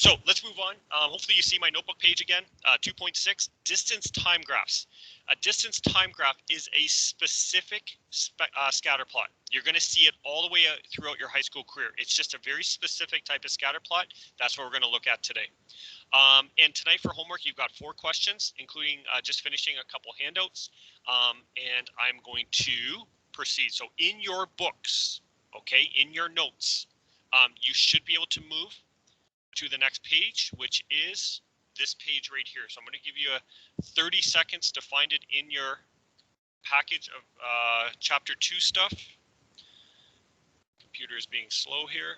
So let's move on. Hopefully you see my notebook page again. 2.6, distance time graphs. A distance time graph is a specific scatter plot. You're going to see it all the way throughout your high school career. It's just a very specific type of scatter plot. That's what we're going to look at today. And tonight for homework, you've got 4 questions, including just finishing a couple handouts. And I'm going to proceed. So in your books, okay, in your notes, you should be able to move to the next page, which is this page right here. So I'm going to give you 30 seconds to find it in your package of chapter 2 stuff. Computer is being slow here.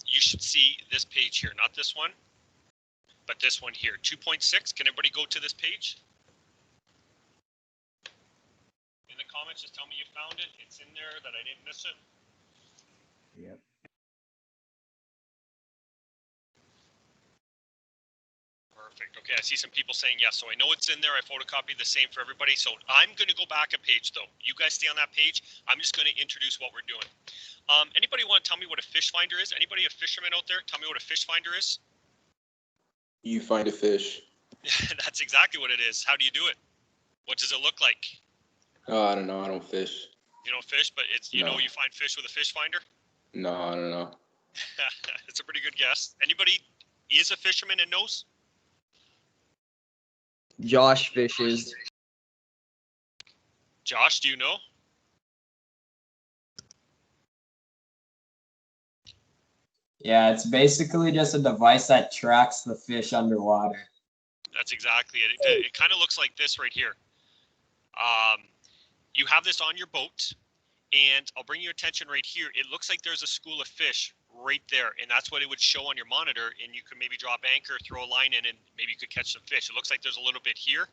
You should see this page here, not this one, but this one here, 2.6. Can everybody go to this page? In the comments, just tell me you found it. It's in there, that I didn't miss it. Yep. Perfect. Okay, I see some people saying yes. So I know it's in there. I photocopied the same for everybody. So I'm going to go back a page, though. You guys stay on that page. I'm just going to introduce what we're doing. Anybody want to tell me what a fish finder is? Anybody a fisherman out there? Tell me what a fish finder is. You find a fish. That's exactly what it is. How do you do it? What does it look like? Oh, I don't know. I don't fish. You don't fish, but it's you know you find fish with a fish finder? No, I don't know. It's a pretty good guess. Anybody is a fisherman and knows? Josh fishes. Josh, do you know? Yeah, it's basically just a device that tracks the fish underwater. That's exactly it. It kind of looks like this right here. You have this on your boat, and I'll bring your attention right here. It looks like there's a school of fish right there, and that's what it would show on your monitor, and you could maybe drop anchor, throw a line in, and maybe you could catch some fish. It looks like there's a little bit here.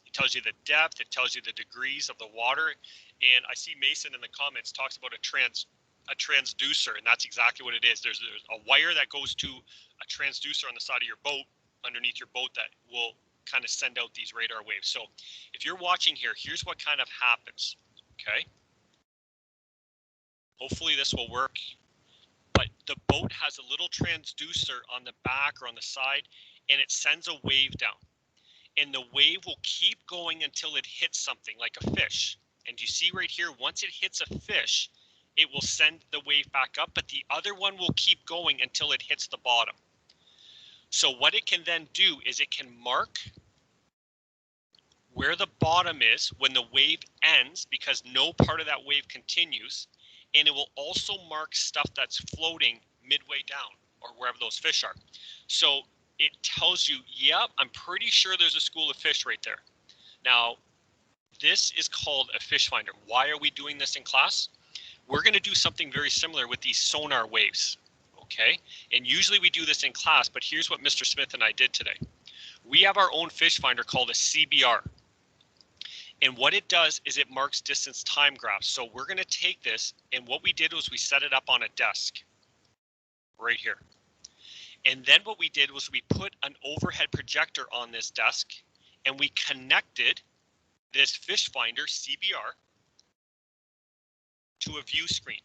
It tells you the depth, it tells you the degrees of the water, and I see Mason in the comments talks about a transducer, and that's exactly what it is. There's a wire that goes to a transducer on the side of your boat, underneath your boat, that will kind of send out these radar waves. So if you're watching here, here's what kind of happens, okay? Hopefully this will work, but the boat has a little transducer on the back or on the side, and it sends a wave down. And the wave will keep going until it hits something like a fish. And you see right here, once it hits a fish, it will send the wave back up, but the other one will keep going until it hits the bottom. So what it can then do is it can mark where the bottom is when the wave ends, because no part of that wave continues, and it will also mark stuff that's floating midway down or wherever those fish are. So it tells you, yep, I'm pretty sure there's a school of fish right there. Now, this is called a fish finder. Why are we doing this in class? We're going to do something very similar with these sonar waves, okay? And usually we do this in class, but here's what Mr. Smith and I did today. We have our own fish finder called a CBR. And what it does is it marks distance time graphs. So we're going to take this, and what we did was we set it up on a desk right here. And then what we did was we put an overhead projector on this desk, and we connected this fish finder CBR to a view screen.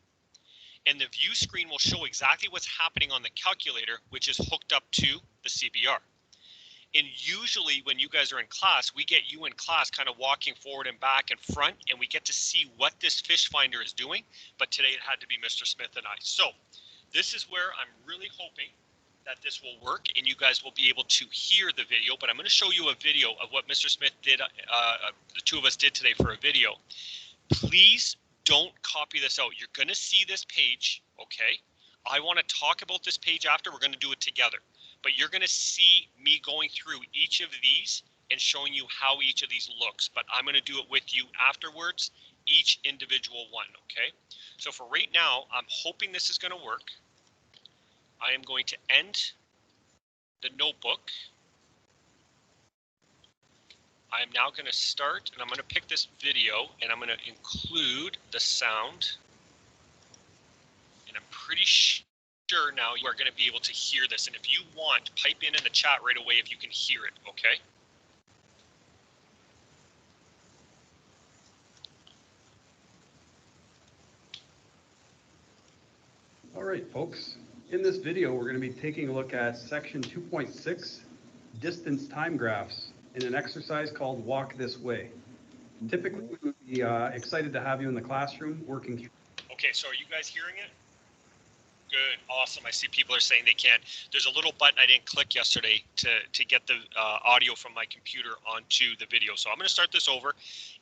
And the view screen will show exactly what's happening on the calculator, which is hooked up to the CBR. And usually when you guys are in class, we get you in class kind of walking forward and back and front, and we get to see what this fish finder is doing. But today it had to be Mr. Smith and I. So this is where I'm really hoping that this will work and you guys will be able to hear the video. But I'm going to show you a video of what Mr. Smith did, the two of us did today for a video. Please don't copy this out. You're going to see this page, okay? I want to talk about this page after. We're going to do it together. But you're going to see me going through each of these and showing you how each of these looks. But I'm going to do it with you afterwards, each individual one, okay? So for right now, I'm hoping this is going to work. I am going to end the notebook. I am now going to start, and I'm going to pick this video, and I'm going to include the sound. And I'm pretty sure now you are going to be able to hear this. And if you want, pipe in the chat right away if you can hear it, okay? right, folks. In this video, we're going to be taking a look at section 2.6, distance time graphs, in an exercise called Walk This Way. Typically, we would be excited to have you in the classroom working through. Okay, so are you guys hearing it? Good, awesome. I see people are saying they can't. There's a little button I didn't click yesterday to get the audio from my computer onto the video. So I'm going to start this over,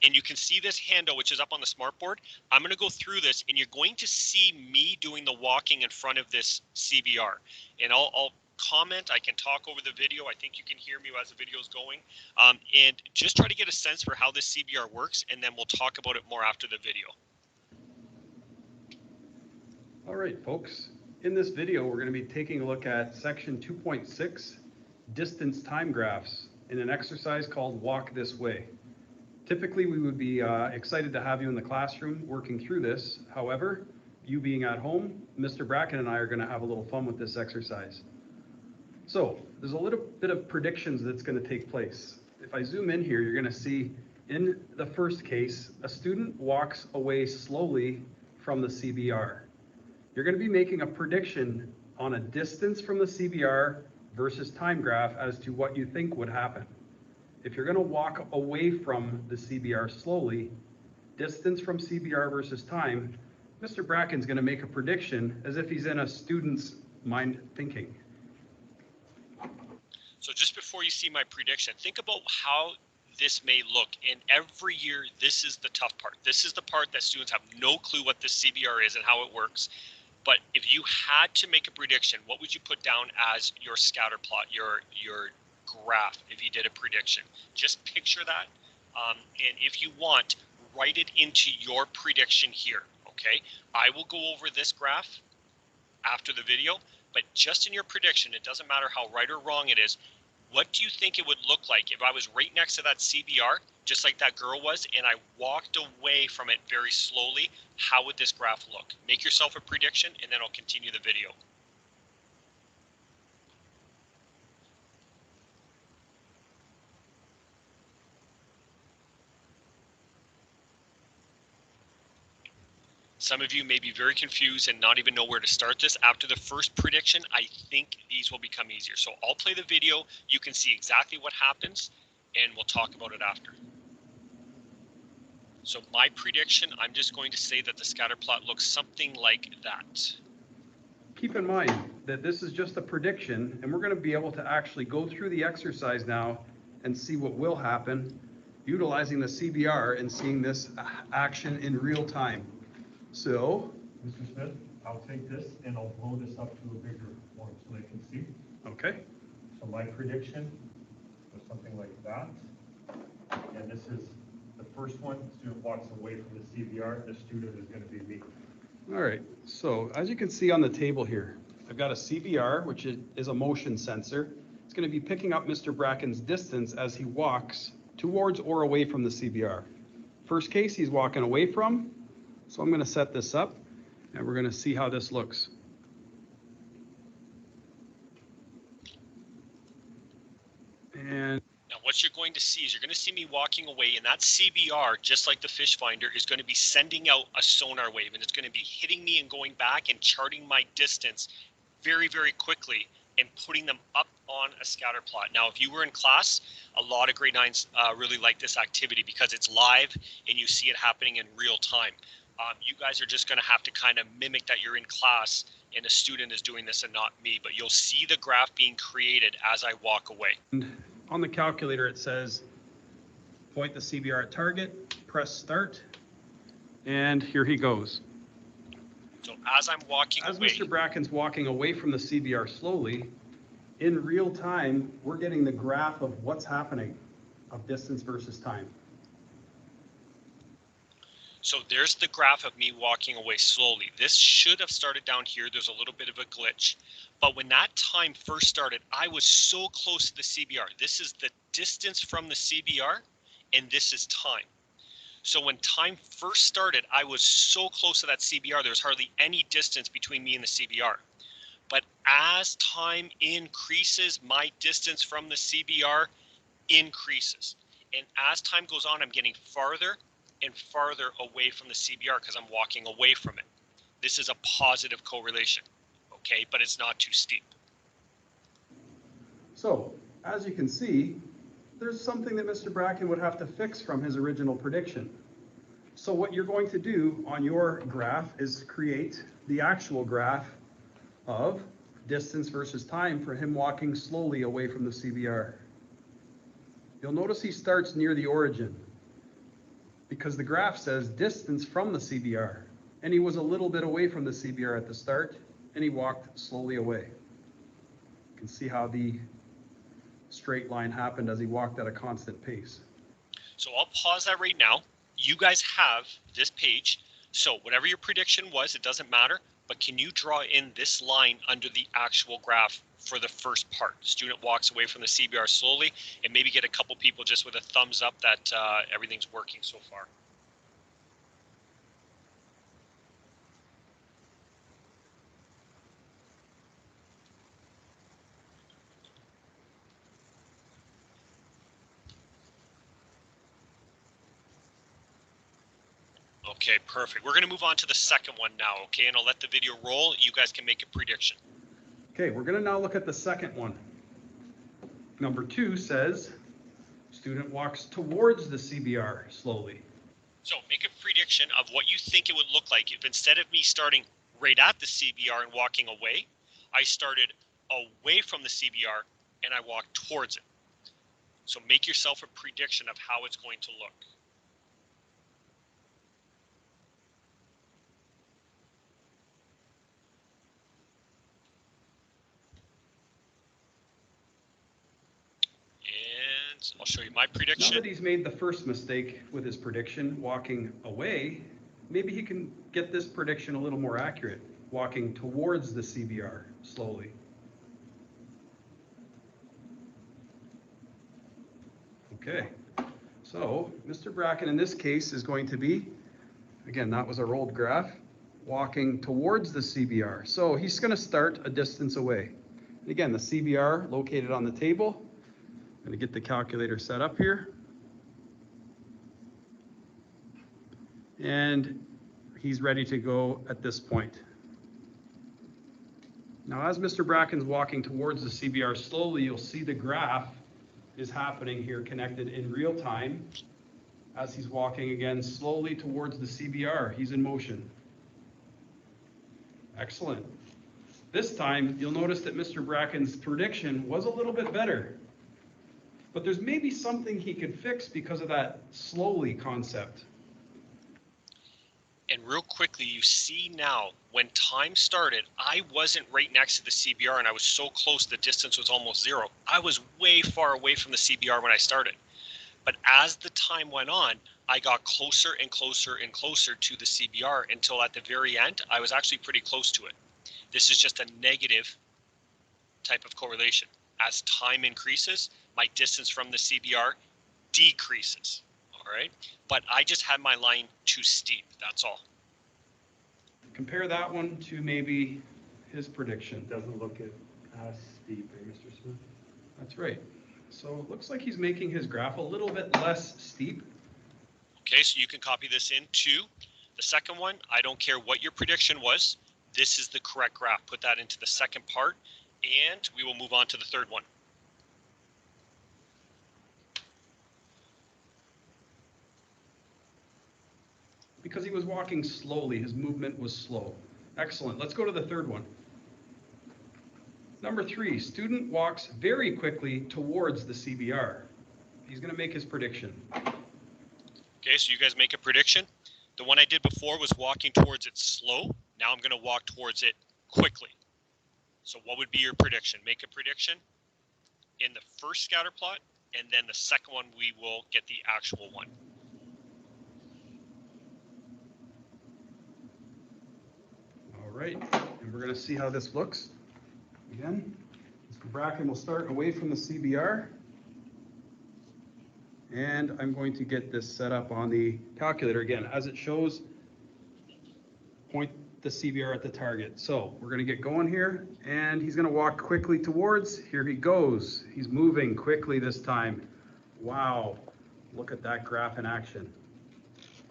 and you can see this handout, which is up on the smartboard. I'm going to go through this, and you're going to see me doing the walking in front of this CBR. And I'll comment. I can talk over the video. I think you can hear me as the video is going. And just try to get a sense for how this CBR works, and then we'll talk about it more after the video. All right, folks. In this video, we're going to be taking a look at section 2.6, distance time graphs, in an exercise called Walk This Way. Typically, we would be excited to have you in the classroom working through this. However, you being at home, Mr. Bracken and I are going to have a little fun with this exercise. So there's a little bit of predictions that's going to take place. If I zoom in here, you're going to see in the first case, a student walks away slowly from the CBR. You're going to be making a prediction on a distance from the CBR versus time graph as to what you think would happen. If you're going to walk away from the CBR slowly, distance from CBR versus time, Mr. Bracken's going to make a prediction as if he's in a student's mind thinking. So just before you see my prediction, think about how this may look. And every year, this is the tough part. This is the part that students have no clue what this CBR is and how it works. But if you had to make a prediction, what would you put down as your scatter plot, your graph, if you did a prediction? Just picture that. And if you want, write it into your prediction here, okay? I will go over this graph after the video, but just in your prediction, it doesn't matter how right or wrong it is, what do you think it would look like if I was right next to that CBR, just like that girl was, and I walked away from it very slowly? How would this graph look? Make yourself a prediction, and then I'll continue the video. Some of you may be very confused and not even know where to start this. After the first prediction, I think these will become easier. So I'll play the video. You can see exactly what happens, and we'll talk about it after. So my prediction, I'm just going to say that the scatter plot looks something like that. Keep in mind that this is just a prediction, and we're going to be able to actually go through the exercise now and see what will happen utilizing the CBR and seeing this action in real time. So, Mr. Smith, I'll take this and I'll blow this up to a bigger one so they can see. okay. So my prediction was something like that. And this is the first one. The student walks away from the CBR. The student is going to be me. All right, so as you can see on the table here, I've got a CBR, which is a motion sensor. It's going to be picking up Mr. Bracken's distance as he walks towards or away from the CBR. First case, he's walking away from. So I'm going to set this up, and we're going to see how this looks. And Now what you're going to see is you're going to see me walking away, and that CBR, just like the fish finder, is going to be sending out a sonar wave, and it's going to be hitting me and going back and charting my distance very, very quickly and putting them up on a scatter plot. Now, if you were in class, a lot of grade 9s really like this activity because it's live and you see it happening in real time. You guys are just going to have to kind of mimic that you're in class and a student is doing this and not me, but you'll see the graph being created as I walk away. on the calculator, it says, point the CBR at target, press start, and here he goes. So as I'm walking As away, Mr. Bracken's walking away from the CBR slowly, in real time, we're getting the graph of what's happening of distance versus time. so there's the graph of me walking away slowly. This should have started down here. There's a little bit of a glitch. But when that time first started, I was so close to the CBR. This is the distance from the CBR, and this is time. So when time first started, I was so close to that CBR, there was hardly any distance between me and the CBR. But as time increases, my distance from the CBR increases. And as time goes on, I'm getting farther and farther away from the CBR because I'm walking away from it. This is a positive correlation. okay, but it's not too steep. So, as you can see, there's something that Mr. Bracken would have to fix from his original prediction. So what you're going to do on your graph is create the actual graph of distance versus time for him walking slowly away from the CBR. You'll notice he starts near the origin because the graph says distance from the CBR, and he was a little bit away from the CBR at the start, and he walked slowly away. You can see how the straight line happened as he walked at a constant pace. So I'll pause that right now. You guys have this page. So whatever your prediction was, it doesn't matter, but can you draw in this line under the actual graph for the first part? Student walks away from the CBR slowly, and maybe get a couple people just with a thumbs up that everything's working so far. Okay, perfect. We're going to move on to the second one now, okay? And I'll let the video roll. You guys can make a prediction. Okay, we're going to now look at the second one. Number 2 says, student walks towards the CBR slowly. So make a prediction of what you think it would look like if instead of me starting right at the CBR and walking away, I started away from the CBR and I walked towards it. So make yourself a prediction of how it's going to look. And I'll show you my Now prediction. that he's made the first mistake with his prediction, walking away, maybe he can get this prediction a little more accurate, walking towards the CBR slowly. Okay, so Mr. Bracken in this case is going to be, again, that was our old graph, walking towards the CBR. So he's going to start a distance away. And again, the CBR located on the table. I'm going to get the calculator set up here. And he's ready to go at this point. Now, as Mr. Bracken's walking towards the CBR slowly, you'll see the graph is happening here, connected in real time. As he's walking again slowly towards the CBR, he's in motion. Excellent. This time, you'll notice that Mr. Bracken's prediction was a little bit better. But there's maybe something he could fix because of that slowly concept. And real quickly, you see now, when time started, I wasn't right next to the CBR and I was so close, the distance was almost zero. I was way far away from the CBR when I started. But as the time went on, I got closer and closer and closer to the CBR until at the very end, I was actually pretty close to it. This is just a negative type of correlation. As time increases, my distance from the CBR decreases. All right, but I just had my line too steep, that's all. Compare that one to maybe his prediction. It doesn't look as steep, eh, Mr. Smith? That's right. So it looks like he's making his graph a little bit less steep. Okay, so you can copy this into the second one. I don't care what your prediction was. This is the correct graph. Put that into the second part, and we will move on to the third one. Because he was walking slowly, his movement was slow. Excellent. Let's go to the third one. Number 3, student walks very quickly towards the CBR. He's going to make his prediction. Okay, so you guys make a prediction. The one I did before was walking towards it slow. Now I'm going to walk towards it quickly. So what would be your prediction? Make a prediction in the first scatter plot, and then the second one we will get the actual one. All right, and we're going to see how this looks. Again, Mr. Bracken will start away from the CBR. And I'm going to get this set up on the calculator again. As it shows, point the CBR at the target. So we're going to get going here, and he's going to walk quickly towards. Here he goes. He's moving quickly this time. Wow, look at that graph in action.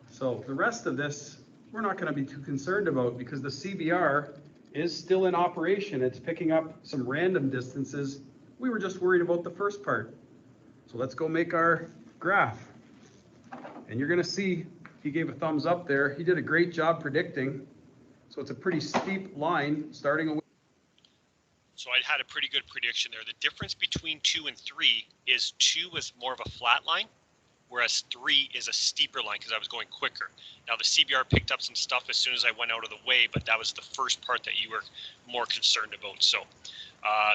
So the rest of this, we're not going to be too concerned about because the CBR is still in operation. It's picking up some random distances. We were just worried about the first part. So let's go make our graph. And you're gonna see, he gave a thumbs up there. He did a great job predicting. So it's a pretty steep line starting away. So I had a pretty good prediction there. The difference between 2 and 3 is 2 is more of a flat line, whereas 3 is a steeper line because I was going quicker. Now the CBR picked up some stuff as soon as I went out of the way, but that was the first part that you were more concerned about. So,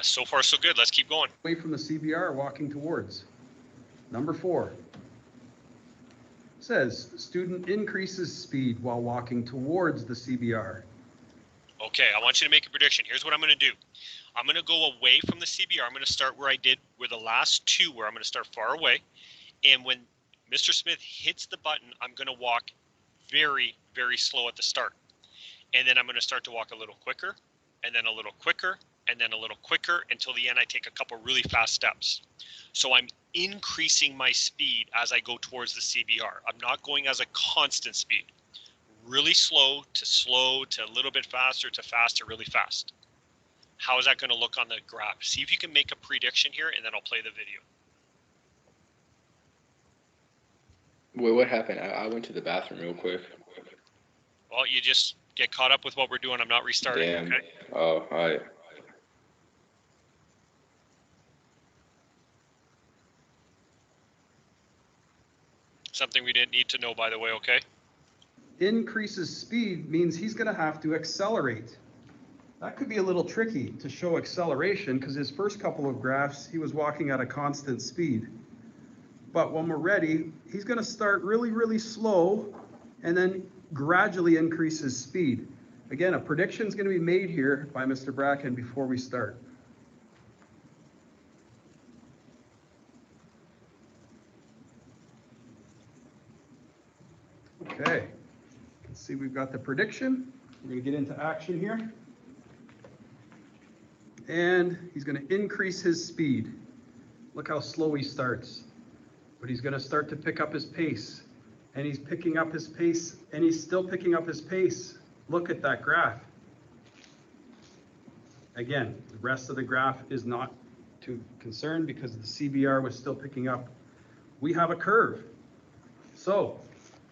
so far so good. Let's keep going. Away from the CBR, walking towards. Number 4 says student increases speed while walking towards the CBR. Okay, I want you to make a prediction. Here's what I'm going to do. I'm going to go away from the CBR. I'm going to start where I did, where the last 2, where I'm going to start far away. And when Mr. Smith hits the button, I'm going to walk very, very slow at the start. And then I'm going to start to walk a little quicker, and then a little quicker, and then a little quicker until the end I take a couple really fast steps. So I'm increasing my speed as I go towards the CBR. I'm not going as a constant speed. Really slow to a little bit faster to fast to really fast. How is that going to look on the graph? See if you can make a prediction here, and then I'll play the video. Wait, what happened? I went to the bathroom real quick. Well, you just get caught up with what we're doing. I'm not restarting. Damn. Okay. Oh, all right. Something we didn't need to know, by the way. Okay. Increases speed means he's going to have to accelerate. That could be a little tricky to show acceleration because his first couple of graphs, he was walking at a constant speed. But when we're ready, he's going to start really, really slow and then gradually increase his speed. Again, a prediction is going to be made here by Mr. Bracken before we start. Okay, let's see, we've got the prediction. We're going to get into action here. And he's going to increase his speed. Look how slow he starts. But he's going to start to pick up his pace. And he's picking up his pace, and he's still picking up his pace. Look at that graph. Again, the rest of the graph is not too concerned because the CBR was still picking up. We have a curve. So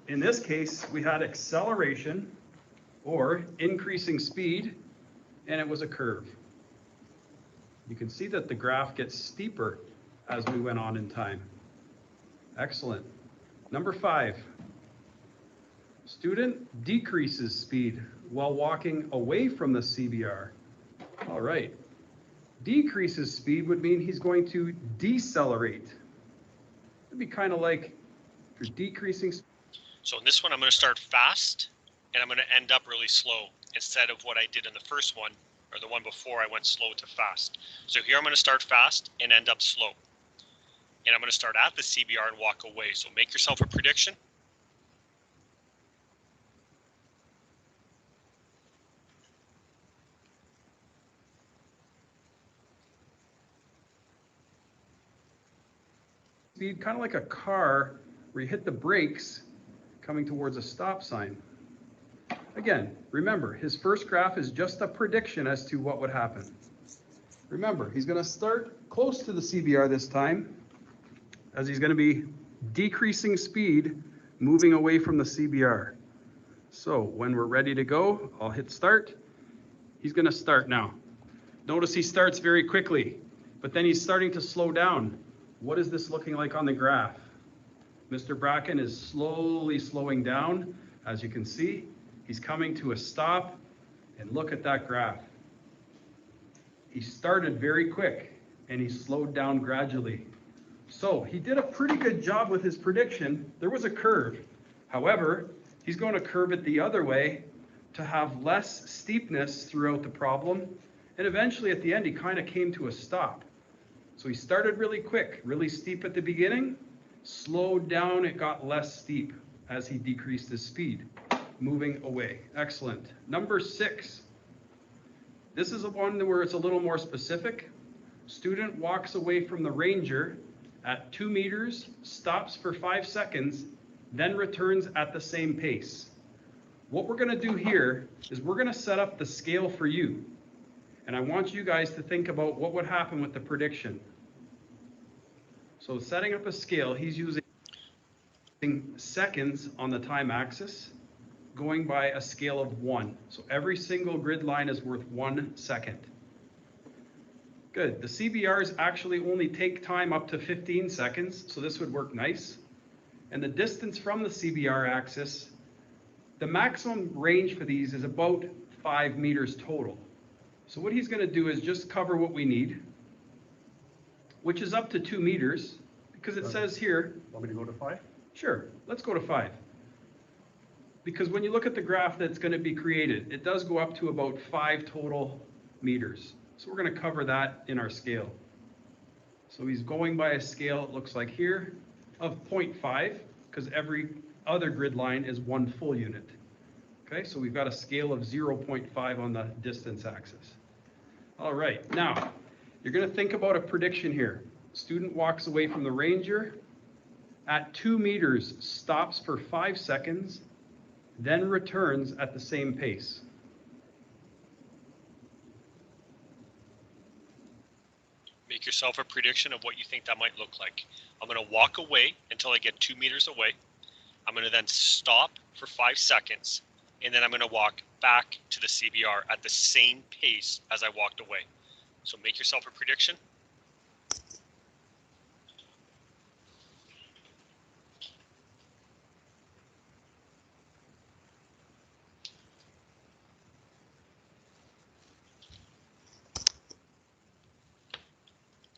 in this case, we had acceleration or increasing speed, and it was a curve. You can see that the graph gets steeper as we went on in time. Excellent. Number 5, student decreases speed while walking away from the CBR. All right. Decreases speed would mean he's going to decelerate. It'd be kind of like if you're decreasing speed. So in this one, I'm going to start fast, and I'm going to end up really slow instead of what I did in the first one, or the one before I went slow to fast. So here I'm going to start fast and end up slow. And I'm going to start at the CBR and walk away. So make yourself a prediction. Speed, kind of like a car where you hit the brakes coming towards a stop sign. Again, remember, his first graph is just a prediction as to what would happen. Remember, he's going to start close to the CBR this time, as he's going to be decreasing speed, moving away from the CBR. So when we're ready to go, I'll hit start. He's going to start now. Notice he starts very quickly, but then he's starting to slow down. What is this looking like on the graph? Mr. Bracken is slowly slowing down. As you can see, he's coming to a stop, and look at that graph. He started very quick, and he slowed down gradually. So he did a pretty good job with his prediction. There was a curve. However, he's going to curve it the other way to have less steepness throughout the problem. And eventually at the end, he kind of came to a stop. So he started really quick, really steep at the beginning, slowed down, it got less steep as he decreased his speed, moving away. Excellent. Number 6. This is one where it's a little more specific. Student walks away from the ranger at 2 meters, stops for 5 seconds, then returns at the same pace. what we're going to do here is we're going to set up the scale for you. And I want you guys to think about what would happen with the prediction. So setting up a scale, he's using seconds on the time axis, going by a scale of 1. So every single grid line is worth 1 second. Good. The CBRs actually only take time up to 15 seconds, so this would work nice. And the distance from the CBR axis, the maximum range for these is about 5 meters total. So what he's going to do is just cover what we need, which is up to 2 meters, because it says here. Want me to go to 5? Sure, let's go to 5. Because when you look at the graph that's going to be created, it does go up to about 5 total meters. So we're going to cover that in our scale. So he's going by a scale, it looks like here, of 0.5, because every other grid line is 1 full unit. Okay, so we've got a scale of 0.5 on the distance axis. All right, now, you're going to think about a prediction here. Student walks away from the ranger, at 2 meters, stops for 5 seconds, then returns at the same pace. Make yourself a prediction of what you think that might look like. I'm going to walk away until I get 2 meters away. I'm going to then stop for 5 seconds, and then I'm going to walk back to the CBR at the same pace as I walked away. So make yourself a prediction.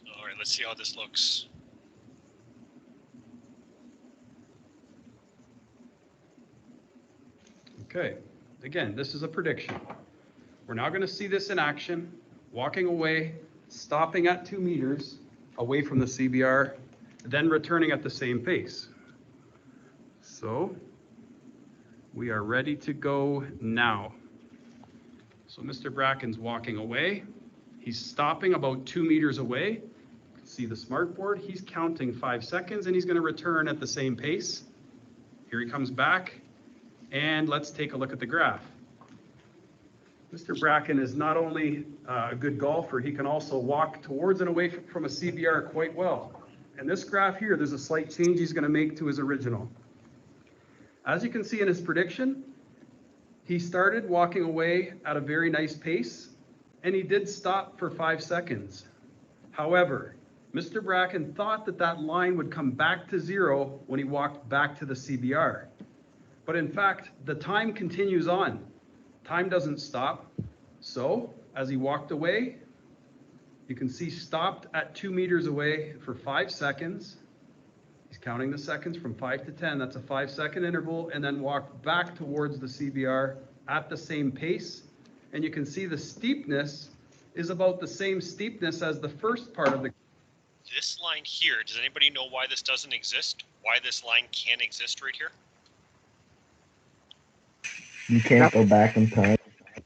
All right, let's see how this looks. Okay, again, this is a prediction. We're now going to see this in action, walking away, stopping at 2 meters away from the CBR, then returning at the same pace. So we are ready to go now. So Mr. Bracken's walking away. He's stopping about 2 meters away. See the smartboard, he's counting 5 seconds and he's going to return at the same pace. Here he comes back. And let's take a look at the graph. Mr. Bracken is not only a good golfer, he can also walk towards and away from a CBR quite well. And this graph here, there's a slight change he's going to make to his original. As you can see in his prediction, he started walking away at a very nice pace, and he did stop for 5 seconds. However, Mr. Bracken thought that that line would come back to 0 when he walked back to the CBR. But in fact, the time continues on. Time doesn't stop. So as he walked away, you can see stopped at 2 meters away for 5 seconds. He's counting the seconds from 5 to 10. That's a 5-second interval, and then walked back towards the CBR at the same pace. And you can see the steepness is about the same steepness as the first part of the. This line here, does anybody know why this doesn't exist? Why this line can't exist right here? You can't go back in time.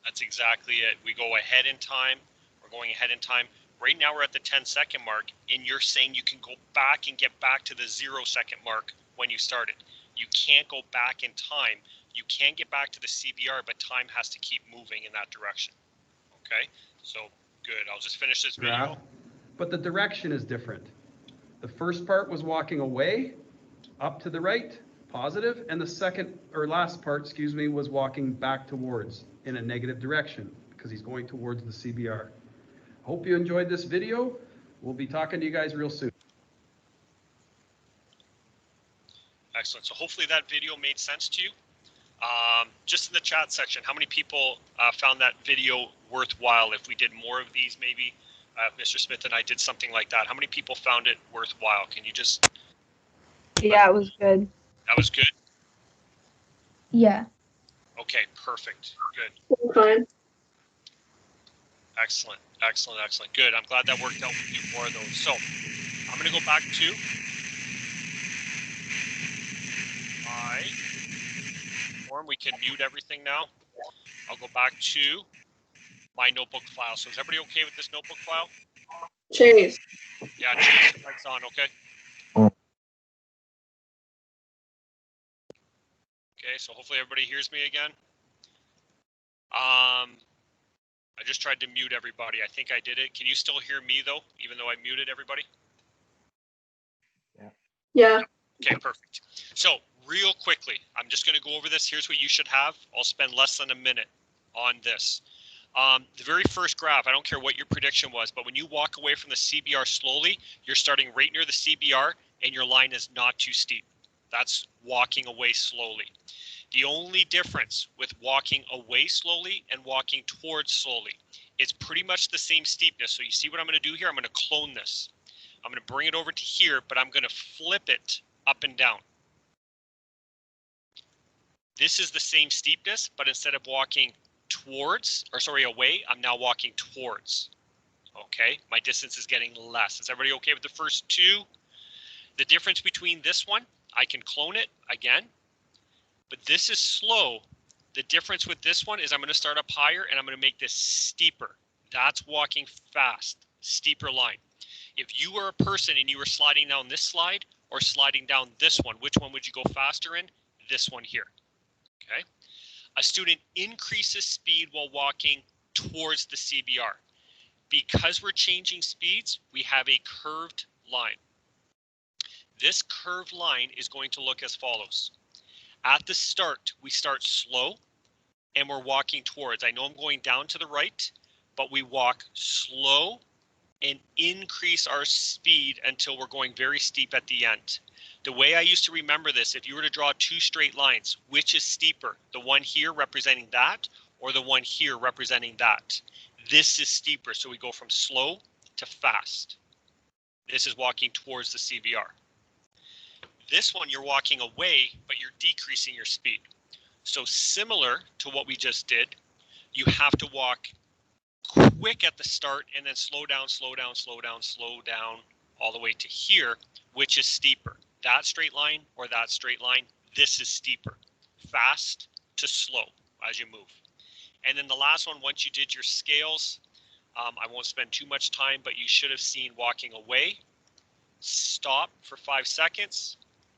That's exactly it. We go ahead in time. We're going ahead in time. Right now we're at the 10-second mark, and you're saying you can go back and get back to the 0-second mark when you started. You can't go back in time. You can get back to the CBR, but time has to keep moving in that direction. Okay? So, good. I'll just finish this video. Graph, but the direction is different. The first part was walking away, up to the right, positive, and the second or last part, was walking back towards in a negative direction because he's going towards the CBR. Hope you enjoyed this video. We'll be talking to you guys real soon. Excellent. So hopefully that video made sense to you. Just in the chat section, how many people found that video worthwhile if we did more of these maybe? Mr. Smith and I did something like that. How many people found it worthwhile? Can you just... Yeah, it was good. That was good? Yeah. Okay, perfect. Good. Fine. Excellent, excellent, excellent. Good. I'm glad that worked out. We do more of those. So I'm going to go back to my form. We can mute everything now. I'll go back to my notebook file. So is everybody okay with this notebook file? Chase. Yeah, Chase, the mic's on, okay? Okay, so hopefully everybody hears me again. I just tried to mute everybody. I think I did it. Can you still hear me though, even though I muted everybody? Yeah. Okay, perfect. So real quickly, I'm just going to go over this. Here's what you should have. I'll spend less than a minute on this. The very first graph, I don't care what your prediction was, but when you walk away from the CBR slowly, you're starting right near the CBR and your line is not too steep. That's walking away slowly. The only difference with walking away slowly and walking towards slowly, it's pretty much the same steepness. So you see what I'm going to do here? I'm going to clone this. I'm going to bring it over to here, but I'm going to flip it up and down. This is the same steepness, but instead of walking away, I'm now walking towards. Okay, my distance is getting less. Is everybody okay with the first two? The difference between this one, I can clone it again, but this is slow. The difference with this one is I'm going to start up higher and I'm going to make this steeper. That's walking fast, steeper line. If you were a person and you were sliding down this slide or sliding down this one, which one would you go faster in? This one here. Okay. A student increases speed while walking towards the CBR. Because we're changing speeds, we have a curved line. This curved line is going to look as follows. At the start, we start slow and we're walking towards. I know I'm going down to the right, but we walk slow and increase our speed until we're going very steep at the end. The way I used to remember this, if you were to draw two straight lines, which is steeper? The one here representing that or the one here representing that? This is steeper, so we go from slow to fast. This is walking towards the CBR. This one, you're walking away, but you're decreasing your speed. So similar to what we just did, you have to walk quick at the start and then slow down, slow down, slow down, slow down all the way to here, which is steeper. That straight line or that straight line, this is steeper. Fast to slow as you move. And then the last one, once you did your scales, I won't spend too much time, but you should have seen walking away, stop for 5 seconds,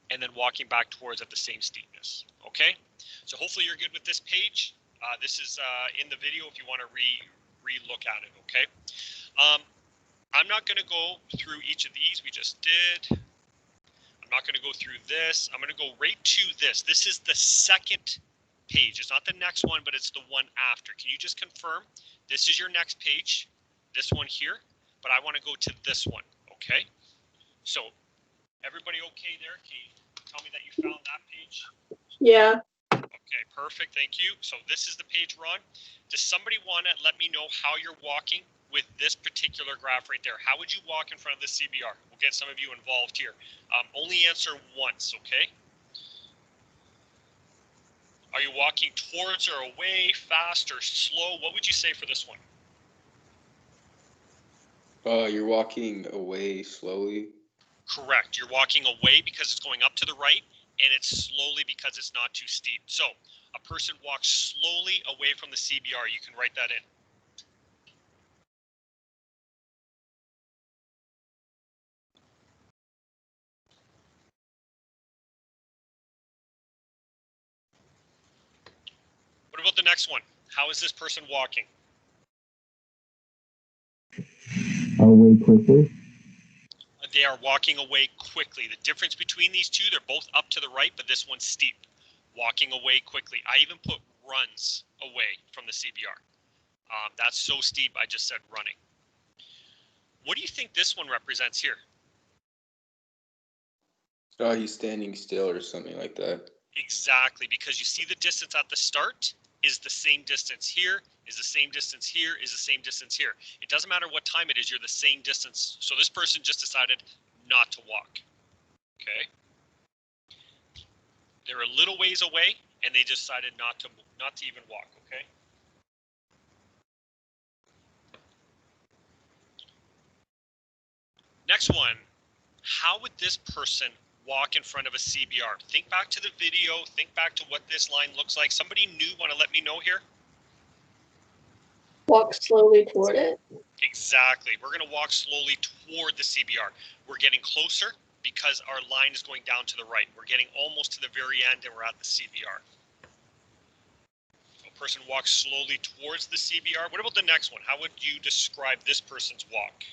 and then walking back towards at the same steepness. Okay, so hopefully you're good with this page. This is in the video if you want to re-look at it. Okay, I'm not going to go through each of these. We just did. I'm not going to go through this. I'm going to go right to this. This is the second page. It's not the next one, but it's the one after. Can you just confirm this is your next page, this one here, but I want to go to this one. Okay, so everybody okay there? Can you tell me that you found that page? Yeah. Okay, perfect. Thank you. So this is the page we're on. Does somebody want to let me know how you're walking with this particular graph right there? How would you walk in front of the CBR? We'll get some of you involved here. Only answer once, okay? Are you walking towards or away, fast or slow? What would you say for this one? You're walking away slowly. Correct. You're walking away because it's going up to the right, and it's slowly because it's not too steep. So a person walks slowly away from the CBR. You can write that in. What about the next one? How is this person walking? Away quickly. They are walking away quickly. The difference between these two, they're both up to the right, but this one's steep. Walking away quickly. I even put runs away from the CBR. That's so steep, I just said running. What do you think this one represents here? Oh, he's standing still or something like that. Exactly, because you see the distance at the start is the same distance here, is the same distance here, is the same distance here. It doesn't matter what time it is, you're the same distance. So this person just decided not to walk. Okay. They're a little ways away and they decided not to even walk, okay? Next one, how would this person walk in front of a CBR? Think back to the video, think back to what this line looks like. Somebody new want to let me know here? Walk slowly toward it. Exactly. We're going to walk slowly toward the CBR. We're getting closer because our line is going down to the right. We're getting almost to the very end and we're at the CBR. Person walks slowly towards the CBR. What about the next one? How would you describe this person's walk?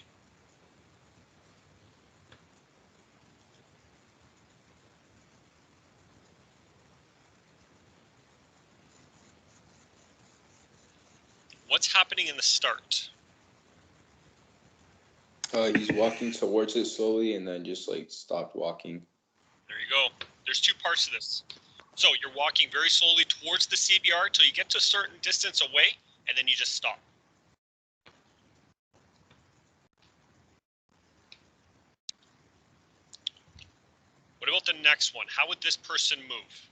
What's happening in the start? He's walking towards it slowly and then just like stopped walking. There you go. There's two parts to this. So you're walking very slowly towards the CBR till you get to a certain distance away, and then you just stop. What about the next one? How would this person move?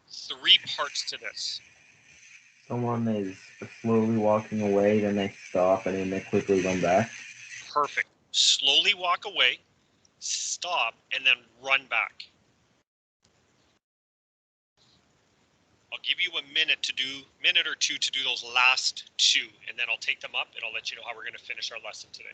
Three parts to this. Someone is slowly walking away, then they stop, and then they quickly run back. Perfect. Slowly walk away, stop, and then run back. I'll give you a minute or two to do those last two, and then I'll take them up and I'll let you know how we're going to finish our lesson today.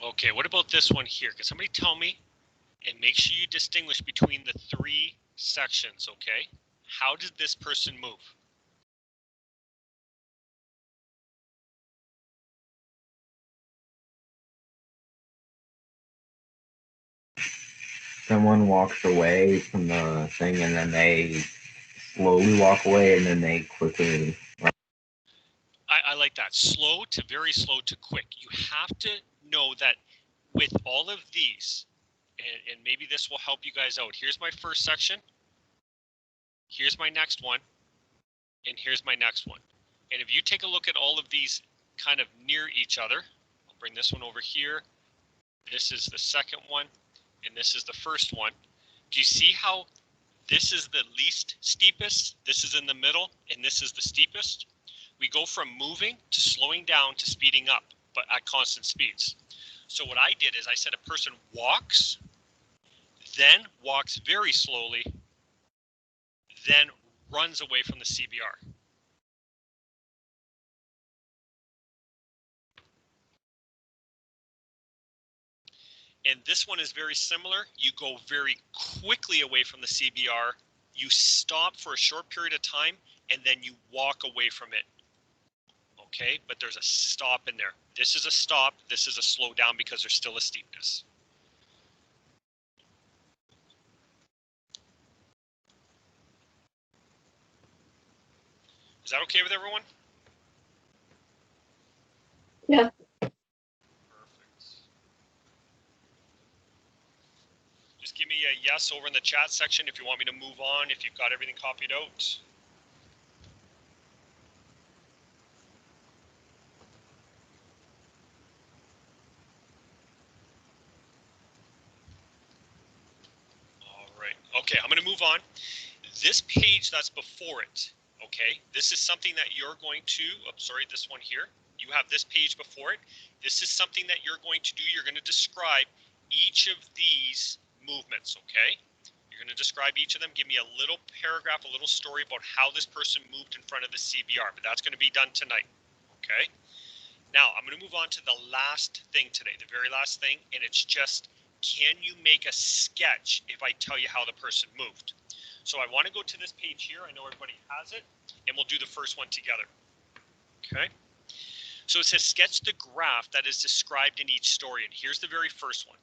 Okay, what about this one here? Can somebody tell me, and make sure you distinguish between the three sections, okay? How did this person move? Someone walks away from the thing, and then they slowly walk away, and then they quickly. I like that. Slow to very slow to quick. You have to know that with all of these, and maybe this will help you guys out. Here's my first section. Here's my next one. And here's my next one. And if you take a look at all of these kind of near each other, I'll bring this one over here. This is the second one, and this is the first one. Do you see how this is the least steepest, this is in the middle, and this is the steepest? We go from moving to slowing down to speeding up, but at constant speeds. So what I did is I said a person walks, then walks very slowly, then runs away from the CBR. And this one is very similar. You go very quickly away from the CBR, you stop for a short period of time, and then you walk away from it. Okay, but there's a stop in there. This is a stop, this is a slow down because there's still a steepness. Is that okay with everyone? Yeah. Perfect. Just give me a yes over in the chat section if you want me to move on, if you've got everything copied out. Okay, I'm going to move on. This page that's before it, okay, this is something that you're going to, this one here. You have this page before it. This is something that you're going to do. You're going to describe each of these movements, okay? You're going to describe each of them. Give me a little paragraph, a little story about how this person moved in front of the CBR, but that's going to be done tonight, okay? Now, I'm going to move on to the last thing today, the very last thing, and it's just, can you make a sketch if I tell you how the person moved? So I want to go to this page here. I know everybody has it, and we'll do the first one together. Okay. So it says sketch the graph that is described in each story, and here's the very first one.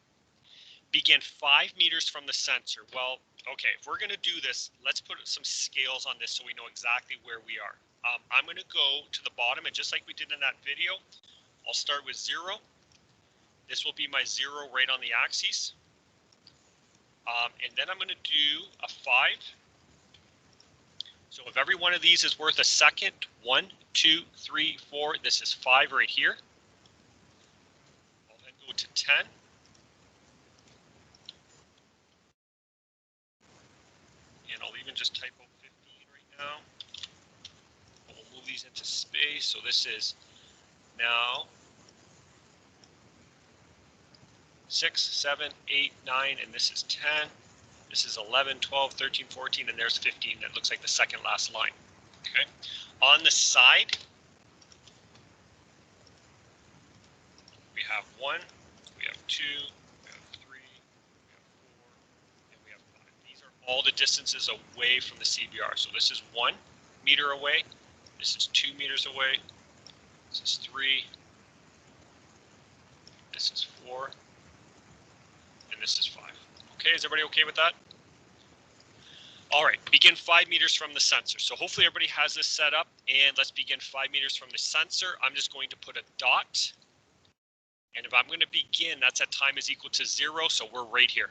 Begin 5 meters from the sensor. Well, okay, if we're going to do this, let's put some scales on this so we know exactly where we are. I'm going to go to the bottom, and just like we did in that video, I'll start with 0. This will be my 0 right on the axis. And then I'm going to do a 5. So if every one of these is worth a second, 1, 2, 3, 4, this is 5 right here. I'll then go to 10. And I'll even just type out 15 right now. We'll move these into space. So this is now 6, 7, 8, 9, and this is 10. This is 11, 12, 13, 14, and there's 15. That looks like the second last line. Okay. On the side, we have 1, we have 2, we have 3, we have 4, and we have 5. These are all the distances away from the CBR. So this is 1 meter away. This is 2 meters away. This is 3. This is 4. And this is 5. Okay, is everybody okay with that? All right, begin 5 meters from the sensor. So hopefully everybody has this set up, and let's begin 5 meters from the sensor. I'm just going to put a dot. And if I'm going to begin, that's at time is equal to 0, so we're right here.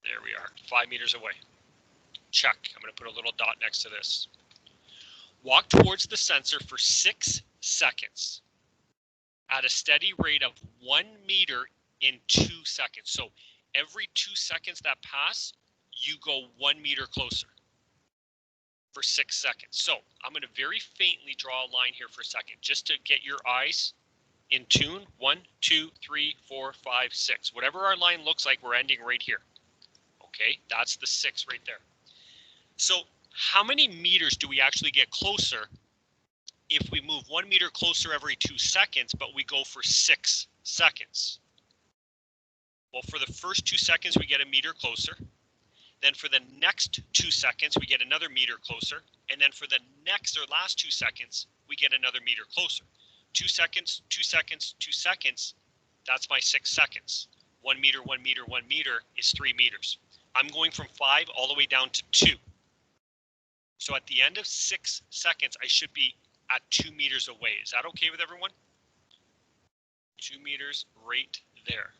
There we are, 5 meters away. Check. I'm going to put a little dot next to this. Walk towards the sensor for 6 seconds at a steady rate of 1 meter in 2 seconds. So every 2 seconds that pass, you go 1 meter closer for 6 seconds. So I'm going to very faintly draw a line here for a second, just to get your eyes in tune. 1, 2, 3, 4, 5, 6. Whatever our line looks like, we're ending right here. Okay, that's the 6 right there. So how many meters do we actually get closer if we move 1 meter closer every 2 seconds, but we go for 6 seconds? Well, for the first 2 seconds, we get a meter closer. Then for the next 2 seconds, we get another meter closer. And then for the next or last 2 seconds, we get another meter closer. 2 seconds, 2 seconds, 2 seconds. That's my 6 seconds. 1 meter, 1 meter, 1 meter is 3 meters. I'm going from 5 all the way down to 2. So at the end of 6 seconds, I should be at 2 meters away. Is that okay with everyone? 2 meters right there.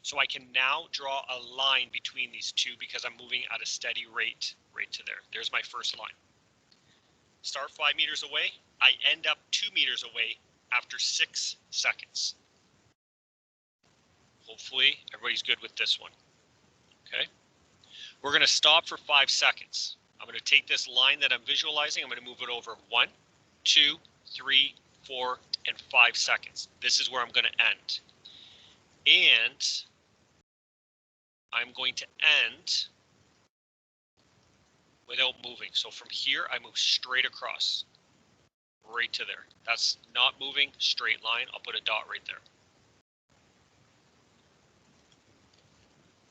So I can now draw a line between these two because I'm moving at a steady rate right to there. There's my first line. Start 5 meters away. I end up 2 meters away after 6 seconds. Hopefully everybody's good with this one. Okay. We're going to stop for 5 seconds. I'm going to take this line that I'm visualizing. I'm going to move it over 1, 2, 3, 4, and 5 seconds. This is where I'm going to end. And I'm going to end without moving. So from here, I move straight across, right to there. That's not moving, straight line. I'll put a dot right there.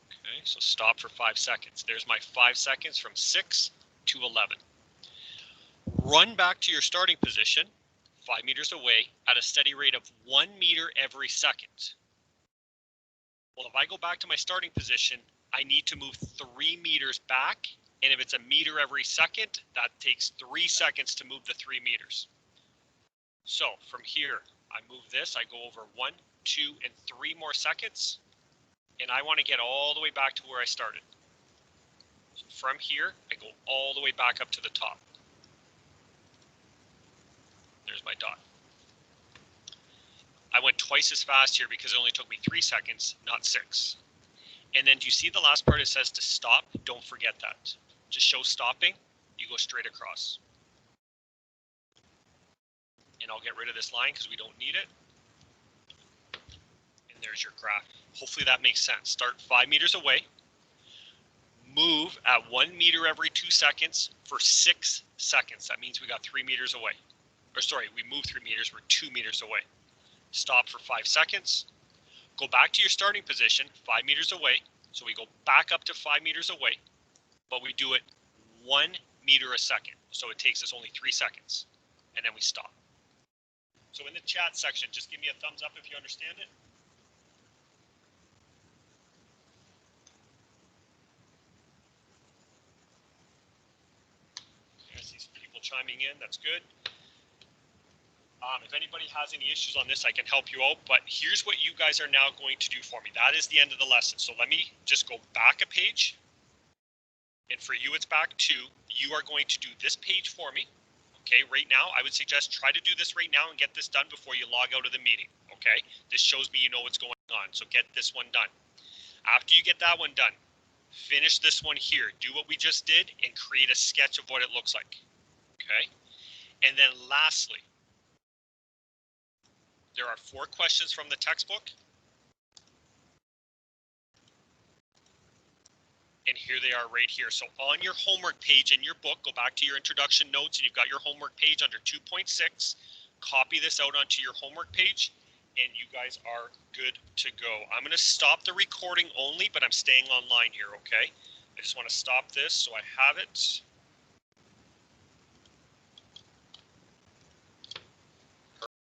Okay, so stop for 5 seconds. There's my 5 seconds from 6 to 11. Run back to your starting position, 5 meters away, at a steady rate of 1 meter every second. Well, if I go back to my starting position, I need to move 3 meters back. And if it's a meter every second, that takes 3 seconds to move the 3 meters. So from here, I move this, I go over 1, 2, and 3 more seconds. And I want to get all the way back to where I started. So from here, I go all the way back up to the top. There's my dot. I went twice as fast here because it only took me 3 seconds, not 6. And then do you see the last part? It says to stop. Don't forget that. Just show stopping. You go straight across. And I'll get rid of this line because we don't need it. And there's your graph. Hopefully that makes sense. Start 5 meters away. Move at 1 meter every 2 seconds for 6 seconds. That means we got 3 meters away. Or sorry, we moved 3 meters. We're 2 meters away. Stop for 5 seconds. Go back to your starting position, 5 meters away. So we go back up to 5 meters away, but we do it 1 meter a second. So it takes us only 3 seconds, and then we stop. So in the chat section, just give me a thumbs up if you understand it. There's these people chiming in, that's good. If anybody has any issues on this, I can help you out, but here's what you guys are now going to do for me. That is the end of the lesson. So let me just go back a page. And for you, it's back 2. You are going to do this page for me. Okay, right now, I would suggest try to do this right now and get this done before you log out of the meeting. Okay, this shows me you know what's going on. So get this one done. After you get that one done, finish this one here. Do what we just did and create a sketch of what it looks like. Okay, and then lastly, there are 4 questions from the textbook. And here they are right here. So on your homework page in your book, go back to your introduction notes and you've got your homework page under 2.6. Copy this out onto your homework page and you guys are good to go. I'm going to stop the recording only, but I'm staying online here, okay? I just want to stop this so I have it.